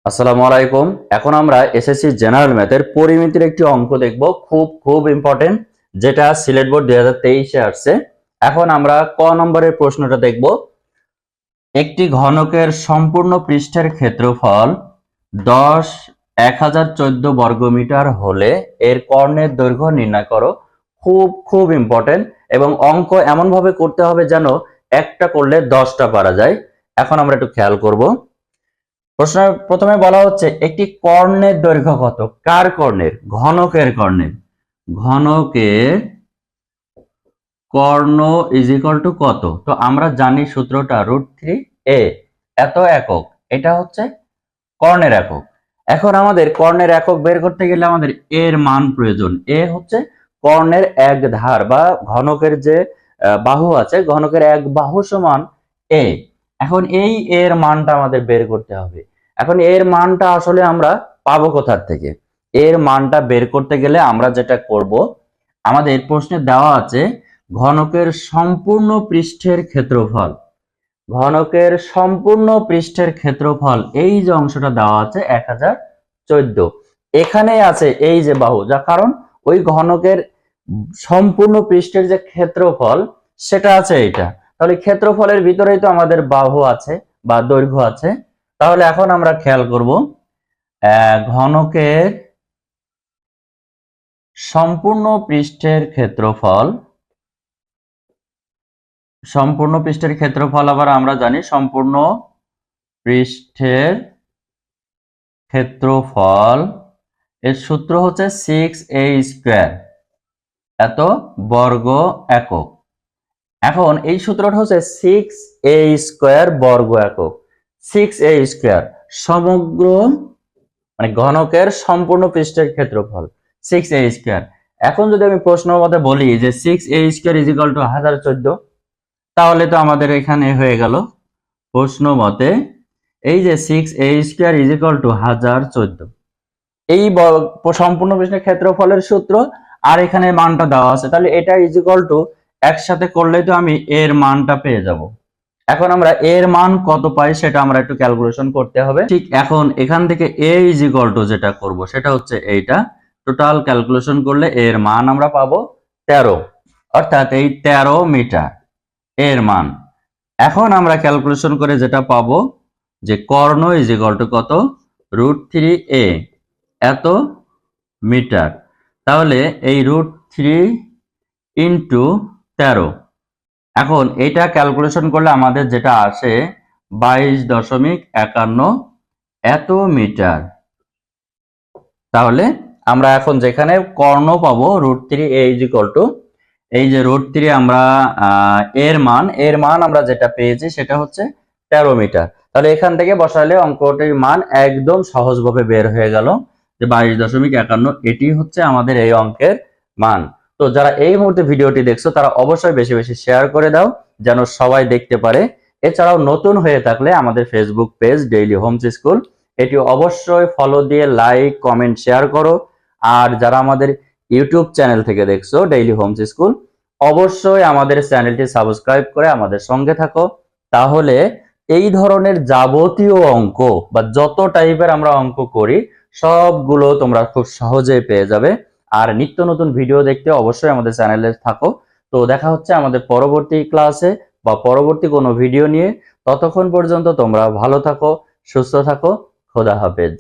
আসসালামু আলাইকুম। এখন আমরা এসএসসি জেনারেল ম্যাথের পরিমিতির একটি অঙ্ক দেখব, খুব ইম্পর্টেন্ট, যেটা সিলেট বোর্ড 2023-এ আসছে। এখন আমরা ক নম্বরের প্রশ্নটা দেখব। একটি ঘনকের সম্পূর্ণ পৃষ্ঠের ক্ষেত্রফল 10,1014 বর্গমিটার হলে এর কর্ণের দৈর্ঘ্য নির্ণয় করো। খুব ইম্পর্টেন্ট, এবং অঙ্ক এমন ভাবে করতে হবে যেন একটা করলে 10টা পারা যায়। এখন আমরা একটু খেয়াল করব। প্রশ্ন প্রথমে বলা হচ্ছে একটি কর্ণের দৈর্ঘ্য কত। কার কর্ণের? ঘনকের কর্ণের। ঘনকের কর্ণ ইজ ইকুয়াল টু কত? তো আমরা জানি সূত্রটা √3a, এত একক। এটা হচ্ছে কর্ণের একক। এখন আমাদের কর্ণের একক বের করতে গেলে আমাদের এর মান প্রয়োজন। এ হচ্ছে কর্ণের এক ধার, বা ঘনকের যে বাহু আছে, ঘনকের এক বাহু সমান এ। এখন এই এর মানটা আমাদের বের করতে হবে। এখন এর মানটা আসলে আমরা পাবো কোথার থেকে? এর মানটা বের করতে গেলে আমরা যেটা করব, আমাদের প্রশ্নে দেওয়া আছে ঘনকের সম্পূর্ণ পৃষ্ঠের ক্ষেত্রফল। ঘনকের সম্পূর্ণ পৃষ্ঠের ক্ষেত্রফল, এই যে অংশটা দেওয়া আছে 1014, এখানেই আছে এই যে বাহু, যা কারণ ওই ঘনকের সম্পূর্ণ পৃষ্ঠের যে ক্ষেত্রফল সেটা আছে এইটা। তাহলে ক্ষেত্রফলের ভিতরেই তো আমাদের বাহু আছে বা দৈর্ঘ্য আছে। তাহলে এখন আমরা খেয়াল করব, ঘনকের সম্পূর্ণ পৃষ্ঠের ক্ষেত্রফল, সম্পূর্ণ পৃষ্ঠের ক্ষেত্রফল আবার আমরা জানি সম্পূর্ণ পৃষ্ঠের ক্ষেত্রফল এর সূত্র হচ্ছে 6a², এত বর্গ একক। এখন এই সূত্রটা হচ্ছে 6a² বর্গ একক। 6a² সমগ্র মানে ঘনকের সম্পূর্ণ পৃষ্ঠের ক্ষেত্রফল 6a²। এখন যদি আমি প্রশ্ন মতে বলি যে 6a² ইজ ইকুয়াল টু 1014, তাহলে তো আমাদের এখানে হয়ে গেল প্রশ্ন মতে এই যে 6a² ইজ ইকুয়াল টু 1014, এই সম্পূর্ণ পৃষ্ঠের ক্ষেত্রফলের সূত্র, আর এখানে মানটা দেওয়া আছে। তাহলে এটা ইজ ইকুয়াল টু একসাথে করলে তো আমি এর মানটা পেয়ে যাব। এখন আমরা এর মান কত পাই সেটা আমরা একটু ক্যালকুলেশন করতে হবে। ঠিক এখন এখান থেকে a ইজ ইকুয়াল টু যেটা করব সেটা হচ্ছে এইটা। টোটাল ক্যালকুলেশন করলে এর মান আমরা পাবো 13, অর্থাৎ এই 13 মিটার এর মান। এখন আমরা ক্যালকুলেশন করে যেটা পাবো যে কর্ণ ইজ ইকুয়াল টু কত? √3a, এত মিটার। তাহলে এই √3 ইন্টু 13, এখন এটা ক্যালকুলেশন করলে আমাদের যেটা আসে 22.51 এত মিটার। তাহলে আমরা এখন যেখানে কর্ণ পাবো √3a ইজ ইকুয়াল টু, এই যে √3 আমরা এর মান আমরা যেটা পেয়েছি সেটা হচ্ছে 13 মিটার। তাহলে এখান থেকে বসালে অঙ্কটির মান একদম সহজভাবে বের হয়ে গেল যে 22.51, এটি হচ্ছে আমাদের এই অঙ্কের মান। তো যারা এই মুহূর্তে ভিডিওটি দেখছো তারা অবশ্যই বেশি বেশি শেয়ার করে দাও যেন সবাই দেখতে পারে। এছাড়াও নতুন হয়ে থাকলে আমাদের Facebook page daily homes school, এটি অবশ্যই ফলো দিয়ে লাইক কমেন্ট শেয়ার করো। আর যারা আমাদের ইউটিউব চ্যানেল থেকে দেখছো ডেইলি হোমস স্কুল, অবশ্যই আমাদের চ্যানেলটি সাবস্ক্রাইব করে আমাদের সঙ্গে থাকো। তাহলে এই ধরনের যাবতীয় অঙ্ক বা যত টাইপের আমরা অঙ্ক করি সবগুলো তোমরা খুব সহজেই পেয়ে যাবে। আর নিত্য নতুন ভিডিও দেখতে অবশ্যই আমাদের চ্যানেলে থাকো। তো দেখা হচ্ছে আমাদের পরবর্তী ক্লাসে বা পরবর্তী কোনো ভিডিও নিয়ে। ততক্ষণ পর্যন্ত তোমরা ভালো থাকো, সুস্থ থাকো। খোদা হাফেজ।